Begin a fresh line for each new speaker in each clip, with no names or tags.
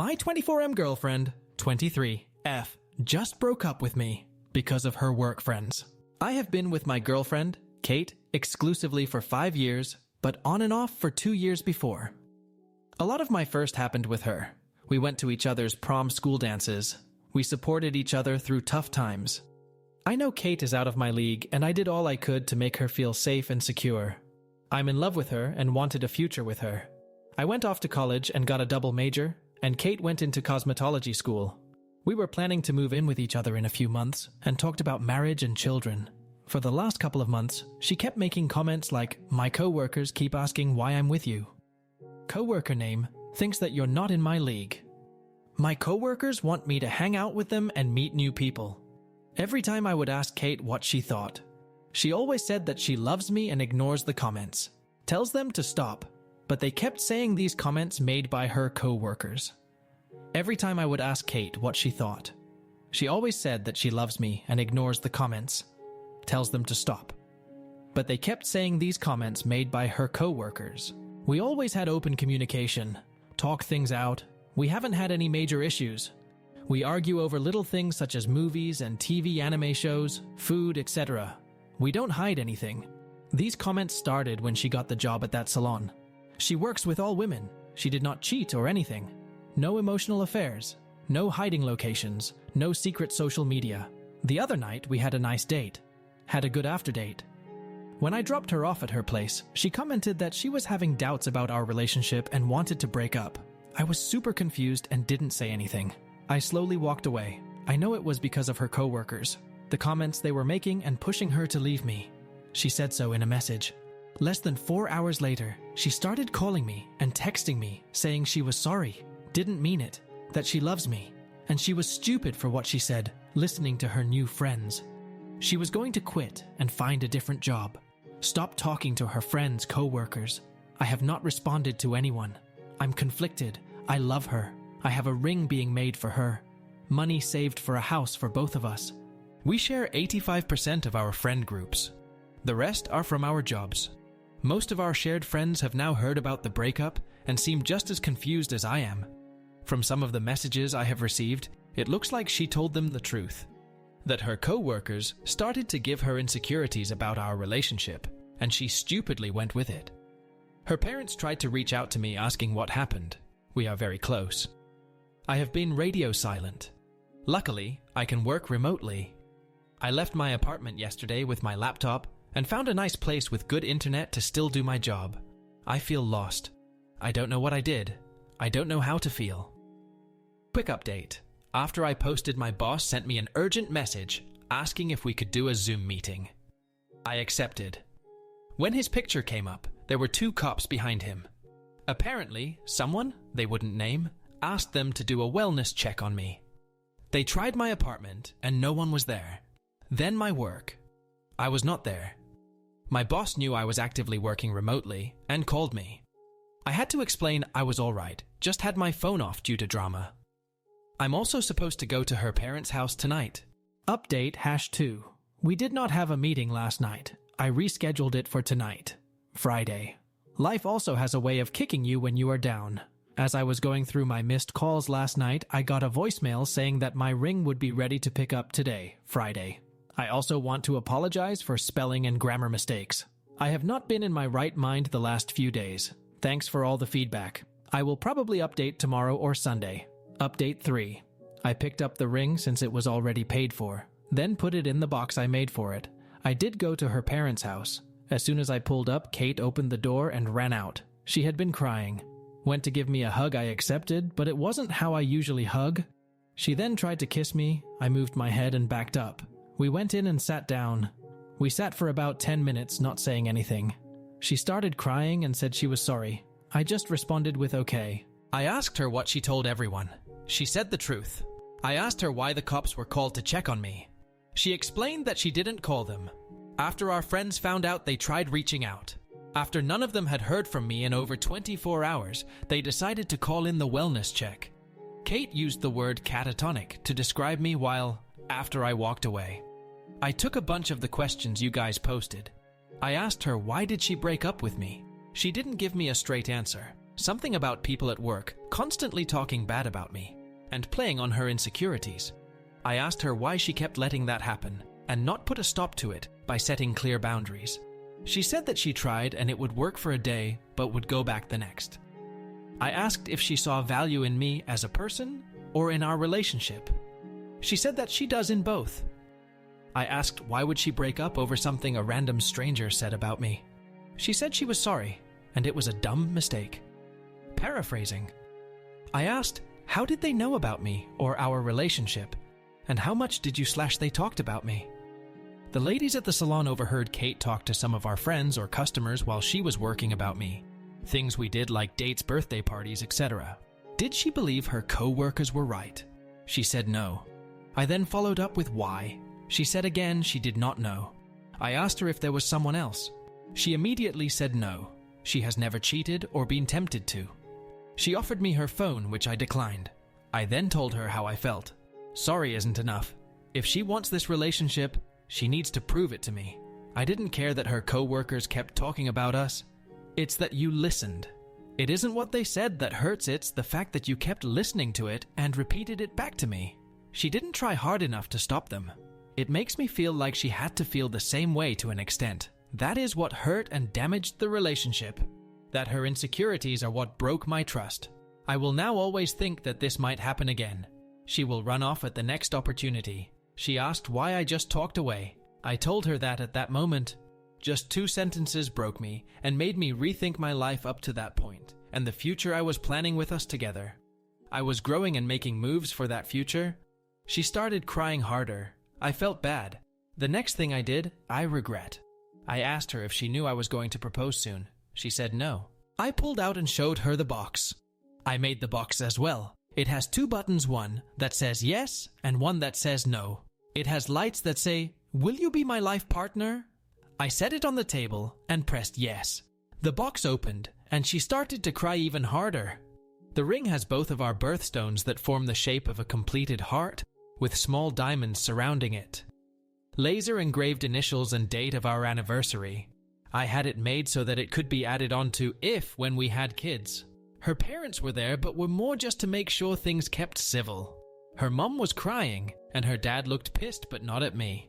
My 24M girlfriend, 23F, just broke up with me because of her work friends. I have been with my girlfriend, Kate, exclusively for 5 years, but on and off for 2 years before. A lot of my first happened with her. We went to each other's prom school dances. We supported each other through tough times. I know Kate is out of my league, and I did all I could to make her feel safe and secure. I'm in love with her and wanted a future with her. I went off to college and got a double major, and Kate went into cosmetology school. We were planning to move in with each other in a few months and talked about marriage and children. For the last couple of months, she kept making comments like, "My coworkers keep asking why I'm with you. Coworker name thinks that you're not in my league. My coworkers want me to hang out with them and meet new people." Every time I would ask Kate what she thought, she always said that she loves me and ignores the comments, tells them to stop, but they kept saying these comments made by her co-workers. Every time I would ask Kate what she thought, she always said that she loves me and ignores the comments, tells them to stop. But they kept saying these comments made by her co-workers. We always had open communication, talk things out. We haven't had any major issues. We argue over little things such as movies and TV anime shows, food, etc. We don't hide anything. These comments started when she got the job at that salon. She works with all women. She did not cheat or anything. No emotional affairs. No hiding locations. No secret social media. The other night, we had a nice date. Had a good after date. When I dropped her off at her place, she commented that she was having doubts about our relationship and wanted to break up. I was super confused and didn't say anything. I slowly walked away. I know it was because of her coworkers, the comments they were making and pushing her to leave me. She said so in a message. Less than 4 hours later, she started calling me and texting me, saying she was sorry, didn't mean it, that she loves me, and she was stupid for what she said, listening to her new friends. She was going to quit and find a different job. Stop talking to her friends, co-workers. I have not responded to anyone. I'm conflicted. I love her. I have a ring being made for her. Money saved for a house for both of us. We share 85% of our friend groups. The rest are from our jobs. Most of our shared friends have now heard about the breakup and seem just as confused as I am. From some of the messages I have received, it looks like she told them the truth. That her co-workers started to give her insecurities about our relationship, and she stupidly went with it. Her parents tried to reach out to me asking what happened. We are very close. I have been radio silent. Luckily, I can work remotely. I left my apartment yesterday with my laptop and found a nice place with good internet to still do my job. I feel lost. I don't know what I did. I don't know how to feel. Quick update. After I posted, my boss sent me an urgent message asking if we could do a Zoom meeting. I accepted. When his picture came up, there were 2 cops behind him. Apparently, someone, they wouldn't name, asked them to do a wellness check on me. They tried my apartment and no one was there. Then my work. I was not there. My boss knew I was actively working remotely and called me. I had to explain I was alright, just had my phone off due to drama. I'm also supposed to go to her parents' house tonight. Update #2. We did not have a meeting last night. I rescheduled it for tonight, Friday. Life also has a way of kicking you when you are down. As I was going through my missed calls last night, I got a voicemail saying that my ring would be ready to pick up today, Friday. I also want to apologize for spelling and grammar mistakes. I have not been in my right mind the last few days. Thanks for all the feedback. I will probably update tomorrow or Sunday. Update 3. I picked up the ring since it was already paid for, then put it in the box I made for it. I did go to her parents' house. As soon as I pulled up, Kate opened the door and ran out. She had been crying. Went to give me a hug I accepted, but it wasn't how I usually hug. She then tried to kiss me. I moved my head and backed up. We went in and sat down. We sat for about 10 minutes, not saying anything. She started crying and said she was sorry. I just responded with okay. I asked her what she told everyone. She said the truth. I asked her why the cops were called to check on me. She explained that she didn't call them. After our friends found out, they tried reaching out. After none of them had heard from me in over 24 hours, they decided to call in the wellness check. Kate used the word catatonic to describe me after I walked away. I took a bunch of the questions you guys posted. I asked her why did she break up with me. She didn't give me a straight answer, something about people at work constantly talking bad about me and playing on her insecurities. I asked her why she kept letting that happen and not put a stop to it by setting clear boundaries. She said that she tried and it would work for a day but would go back the next. I asked if she saw value in me as a person or in our relationship. She said that she does in both. I asked why would she break up over something a random stranger said about me. She said she was sorry and it was a dumb mistake. Paraphrasing, I asked, how did they know about me or our relationship? And how much did you / they talked about me? The ladies at the salon overheard Kate talk to some of our friends or customers while she was working about me. Things we did like dates, birthday parties, etc. Did she believe her co-workers were right? She said no. I then followed up with why. She said again she did not know. I asked her if there was someone else. She immediately said no. She has never cheated or been tempted to. She offered me her phone, which I declined. I then told her how I felt. Sorry isn't enough. If she wants this relationship, she needs to prove it to me. I didn't care that her co-workers kept talking about us. It's that you listened. It isn't what they said that hurts, it's the fact that you kept listening to it and repeated it back to me. She didn't try hard enough to stop them. It makes me feel like she had to feel the same way to an extent. That is what hurt and damaged the relationship. That her insecurities are what broke my trust. I will now always think that this might happen again. She will run off at the next opportunity. She asked why I just talked away. I told her that at that moment, just 2 sentences broke me and made me rethink my life up to that point and the future I was planning with us together. I was growing and making moves for that future. She started crying harder. I felt bad. The next thing I did, I regret. I asked her if she knew I was going to propose soon. She said no. I pulled out and showed her the box. I made the box as well. It has 2 buttons, one that says yes and one that says no. It has lights that say, "Will you be my life partner?" I set it on the table and pressed yes. The box opened and she started to cry even harder. The ring has both of our birthstones that form the shape of a completed heart with small diamonds surrounding it. Laser engraved initials and date of our anniversary. I had it made so that it could be added onto when we had kids. Her parents were there but were more just to make sure things kept civil. Her mom was crying and her dad looked pissed but not at me.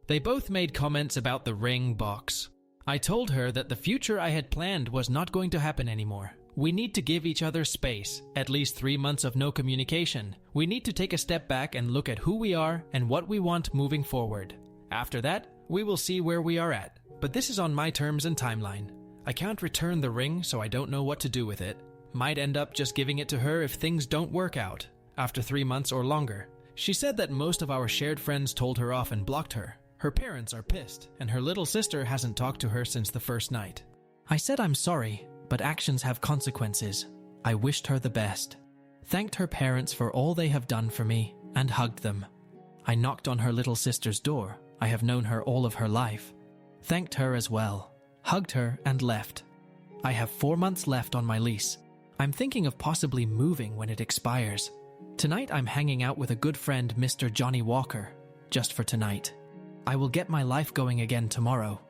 They both made comments about the ring box. I told her that the future I had planned was not going to happen anymore. We need to give each other space, at least 3 months of no communication. We need to take a step back and look at who we are and what we want moving forward. After that, we will see where we are at. But this is on my terms and timeline. I can't return the ring, so I don't know what to do with it. Might end up just giving it to her if things don't work out, after 3 months or longer. She said that most of our shared friends told her off and blocked her. Her parents are pissed, and her little sister hasn't talked to her since the first night. I said I'm sorry, but actions have consequences. I wished her the best, thanked her parents for all they have done for me, and hugged them. I knocked on her little sister's door. I have known her all of her life. Thanked her as well, hugged her, and left. I have 4 months left on my lease. I'm thinking of possibly moving when it expires. Tonight I'm hanging out with a good friend, Mr. Johnny Walker, just for tonight. I will get my life going again tomorrow.